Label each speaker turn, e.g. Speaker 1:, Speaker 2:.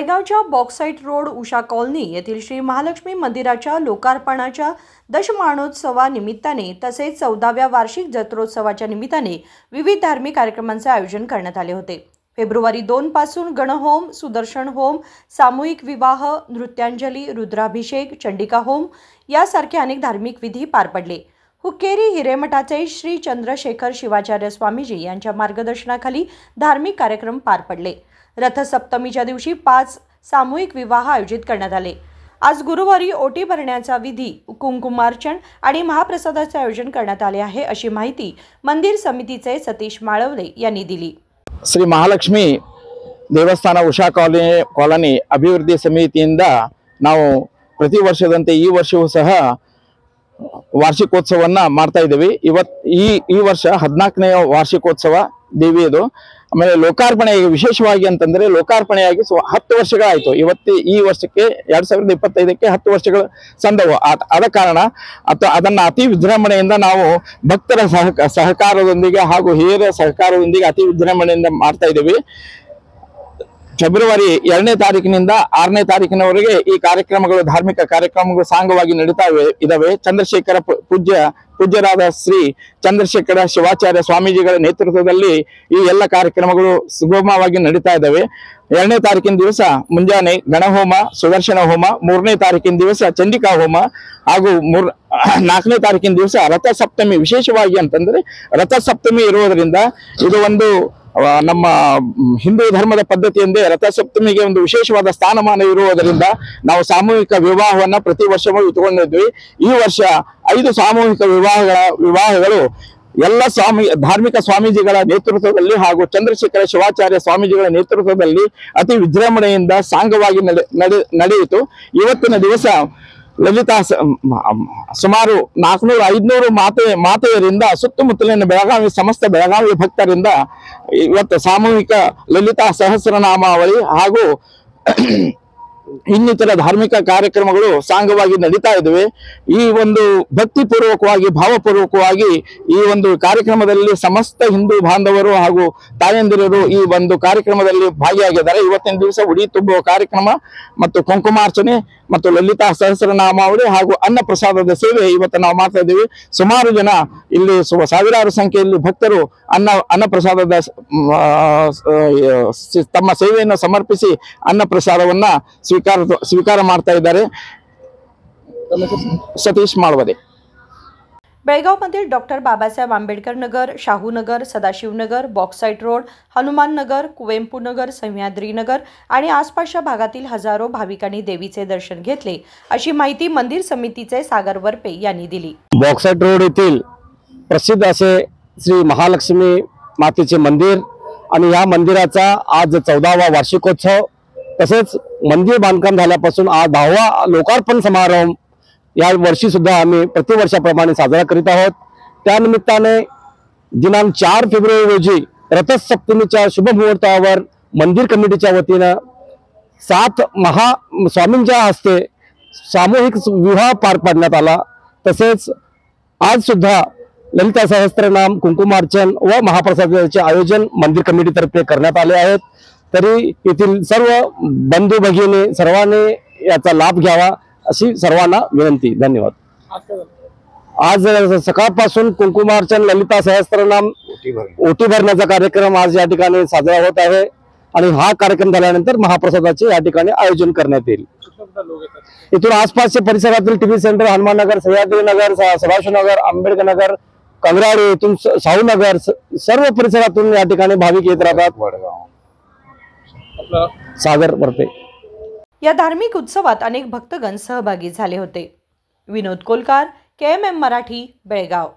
Speaker 1: बेळगावच्या bauxite road Usha colony येथील श्री महालक्ष्मी मंदिराच्या लोकार्पणाच्या दशमानोत्सवानिमित्ताने तसेच 14व्या वार्षिक जत्रोत्सवाच्या निमित्ताने विविध धार्मिक कार्यक्रमांचे आयोजन करण्यात आले होते। फेब्रुवारी 2 पासून गणहोम, सुदर्शन होम, सामूहिक विवाह, नृत्यांजली, रुद्राभिषेक, चंडिका होम यासारखे अनेक धार्मिक विधी पार पडले। हुक्केरी हिरेमठाचे श्री चंद्रशेखर शिवाचार्य स्वामीजी यांच्या मार्गदर्शनाखाली धार्मिक कार्यक्रम पार पडले। रथसप्तमीच्या दिवशी 5 सामूहिक विवाह आयोजित करण्यात आले। आज गुरुवारी ओटी भरण्याचा विधी, कुंकुमार्चन आणि महाप्रसादाचे आयोजन करण्यात आले आहे, अशी माहिती मंदिर समितीचे सतीश माळवले यांनी दिली।
Speaker 2: ಶ್ರೀ ಮಹಾಲಕ್ಷ್ಮಿ ದೇವಸ್ಥಾನ ಉಷಾ ಕಾಲನಿ ಅಭಿವೃದ್ಧಿ ಸಮಿತಿಯಿಂದ ನಾವು ಪ್ರತಿ ವರ್ಷದಂತೆ ಈ ವರ್ಷವೂ ಸಹ ವಾರ್ಷಿಕೋತ್ಸವವನ್ನು ಮಾಡ್ತಾ ಇದ್ದೀವಿ। ಈ ವರ್ಷ 14ನೇ ವಾರ್ಷಿಕೋತ್ಸವ ದೇವಿಯದು। ಆಮೇಲೆ ಲೋಕಾರ್ಪಣೆ ವಿಶೇಷವಾಗಿ ಅಂತಂದ್ರೆ ಲೋಕಾರ್ಪಣೆಯಾಗಿ 10 ವರ್ಷಗಳಾಯಿತು। ಈ ವರ್ಷಕ್ಕೆ 2025ಕ್ಕೆ 10 ವರ್ಷಗಳ ಸಂದವು। ಆದ ಕಾರಣ ಅದನ್ನ ಅತಿ ವಿಜೃಂಭಣೆಯಿಂದ ನಾವು ಭಕ್ತರ ಸಹಕಾರದೊಂದಿಗೆ ಹಾಗೂ ಹಿರಿಯರ ಸಹಕಾರದೊಂದಿಗೆ ಅತಿ ವಿಜೃಂಭಣೆಯಿಂದ ಮಾಡ್ತಾ ಇದ್ದೀವಿ। ಫೆಬ್ರವರಿ 2ನೇ ತಾರೀಕಿನಿಂದ 6ನೇ ತಾರೀಕಿನವರೆಗೆ ಈ ಕಾರ್ಯಕ್ರಮಗಳು, ಧಾರ್ಮಿಕ ಕಾರ್ಯಕ್ರಮಗಳು ಸಾಂಗವಾಗಿ ನಡೀತಾ ಇದ್ದಾವೆ। ಚಂದ್ರಶೇಖರ ಪೂಜ್ಯರಾದ ಶ್ರೀ ಚಂದ್ರಶೇಖರ ಶಿವಾಚಾರ್ಯ ಸ್ವಾಮೀಜಿಗಳ ನೇತೃತ್ವದಲ್ಲಿ ಈ ಎಲ್ಲ ಕಾರ್ಯಕ್ರಮಗಳು ಸುಗಮವಾಗಿ ನಡೀತಾ ಇದ್ದಾವೆ। 2ನೇ ತಾರೀಕಿನ ದಿವಸ ಮುಂಜಾನೆ ಗಣಹೋಮ, ಸುದರ್ಶನ ಹೋಮ, 3ನೇ ತಾರೀಕಿನ ದಿವಸ ಚಂಡಿಕಾ ಹೋಮ ಹಾಗೂ 4ನೇ ತಾರೀಕಿನ ದಿವಸ ರಥಸಪ್ತಮಿ। ವಿಶೇಷವಾಗಿ ಅಂತಂದ್ರೆ ರಥಸಪ್ತಮಿ ಇರುವುದರಿಂದ ಇದು ಒಂದು ನಮ್ಮ ಹಿಂದೂ ಧರ್ಮದ ಪದ್ಧತಿಯಂತೆ ರಥಸಪ್ತಮಿಗೆ ಒಂದು ವಿಶೇಷವಾದ ಸ್ಥಾನಮಾನ ಇರುವುದರಿಂದ ನಾವು ಸಾಮೂಹಿಕ ವಿವಾಹವನ್ನ ಪ್ರತಿ ವರ್ಷವೂ ಇಟ್ಟುಕೊಂಡಿದ್ವಿ। ಈ ವರ್ಷ 5 ಸಾಮೂಹಿಕ ವಿವಾಹಗಳು ಎಲ್ಲ ಧಾರ್ಮಿಕ ಸ್ವಾಮೀಜಿಗಳ ನೇತೃತ್ವದಲ್ಲಿ ಹಾಗೂ ಚಂದ್ರಶೇಖರ ಶಿವಾಚಾರ್ಯ ಸ್ವಾಮೀಜಿಗಳ ನೇತೃತ್ವದಲ್ಲಿ ಅತಿ ವಿಜೃಂಭಣೆಯಿಂದ ಸಾಂಗವಾಗಿ ನಡೆಯಿತು। ಇವತ್ತಿನ ದಿವಸ ಲಲಿತಾ ಸುಮಾರು 400-500 ಮಾತೆಯರಿಂದ ಸುತ್ತಮುತ್ತಲಿನ ಬೆಳಗಾವಿ ಸಮಸ್ತ ಬೆಳಗಾವಿ ಭಕ್ತರಿಂದ ಇವತ್ತು ಸಾಮೂಹಿಕ ಲಲಿತಾ ಸಹಸ್ರನಾಮಾವಳಿ ಹಾಗೂ ಇನ್ನಿತರ ಧಾರ್ಮಿಕ ಕಾರ್ಯಕ್ರಮಗಳು ಸಾಂಗವಾಗಿ ನಡೀತಾ ಇದ್ದಾವೆ। ಈ ಒಂದು ಭಕ್ತಿಪೂರ್ವಕವಾಗಿ, ಭಾವಪೂರ್ವಕವಾಗಿ ಈ ಒಂದು ಕಾರ್ಯಕ್ರಮದಲ್ಲಿ ಸಮಸ್ತ ಹಿಂದೂ ಬಾಂಧವರು ಹಾಗೂ ತಾಯಂದಿರರು ಈ ಒಂದು ಕಾರ್ಯಕ್ರಮದಲ್ಲಿ ಭಾಗಿಯಾಗಿದ್ದಾರೆ। ಇವತ್ತಿನ ದಿವಸ ಉಡಿ ತುಂಬುವ ಕಾರ್ಯಕ್ರಮ ಮತ್ತು ಕುಂಕುಮಾರ್ಚನೆ ಮತ್ತು ಲಲಿತಾ ಸಹಸ್ರನಾಮಾವಳಿ ಹಾಗೂ ಅನ್ನ ಪ್ರಸಾದದ ಸೇವೆ ಇವತ್ತು ನಾವು ಮಾಡ್ತಾ ಇದ್ದೀವಿ। ಸುಮಾರು ಜನ ಇಲ್ಲಿ ಸಾವಿರಾರು ಸಂಖ್ಯೆಯಲ್ಲಿ ಭಕ್ತರು ಅನ್ನ ಪ್ರಸಾದದ ತಮ್ಮ ಸೇವೆಯನ್ನು ಸಮರ್ಪಿಸಿ ಅನ್ನ ಪ್ರಸಾದವನ್ನ ಸ್ವೀಕಾರ ಮಾಡ್ತಾ ಇದ್ದಾರೆ। ಸತೀಶ್ ಮಾಳ್ವದೆ।
Speaker 1: बेळगावमधील डॉक्टर बाबासाहेब आंबेडकर नगर, शाहू नगर, सदाशिव नगर, बॉक्साइट रोड, हनुमान नगर, कुवेंपू नगर, सह्याद्री नगर आणि आसपासच्या भागातील हजारो भाविकांनी देवीचे दर्शन घेतले, अशी माहिती मंदिर समितीचे सागर वरपे यांनी दिली।
Speaker 3: बॉक्साइट रोड येथील प्रसिद्ध असे श्री महालक्ष्मी मातेचे मंदिर आणि या मंदिराचा आज 14वा वार्षिकोत्सव तसेच मंदिर बांधकाम झाल्यापासून आज 10वा लोकार्पण समारंभ या वर्षी सुद्धा आम्ही प्रतिवर्षाप्रमाणे साजरा करीत आहोत। त्यानिमित्ताने दिनांक 4 फेब्रुवारी रोजी रथसप्तमीच्या शुभ मुहूर्तावर मंदिर कमिटीच्या वतीने 7 स्वामींच्या हस्ते सामूहिक विवाह पार पाडण्यात आला। तसेच आज सुद्धा ललिता सहस्त्रनाम, कुंकुमार्चन व महाप्रसादाचे आयोजन मंदिर कमिटीतर्फे करण्यात आले आहेत। तरी येथील सर्व बंधू भगिनी सर्वांनी याचा लाभ घ्यावा अशी सर्वांना विनंती। धन्यवाद। आज सकाळपासून कुंकुमार्चन, ललिता सहस्त्रनाम, ओटी भरण्याचा कार्यक्रम आज या ठिकाणी साजरा होत आहे आणि हा कार्यक्रम झाल्यानंतर महाप्रसादाचे या ठिकाणी आयोजन करण्यात येईल। इथून आसपासच्या परिसरातील टीव्ही सेंटर, हनुमान नगर, सह्याद्री नगर, सदाशिव नगर, आंबेडकर नगर, कंगराळे, इथून शाहू नगर, सर्व परिसरातून या ठिकाणी भाविक येत राहतात। सागर वरपे।
Speaker 1: या धार्मिक उत्सवात अनेक भक्तगण सहभागी झाले होते। विनोद कोलकार, KMM मराठी, बेळगाव।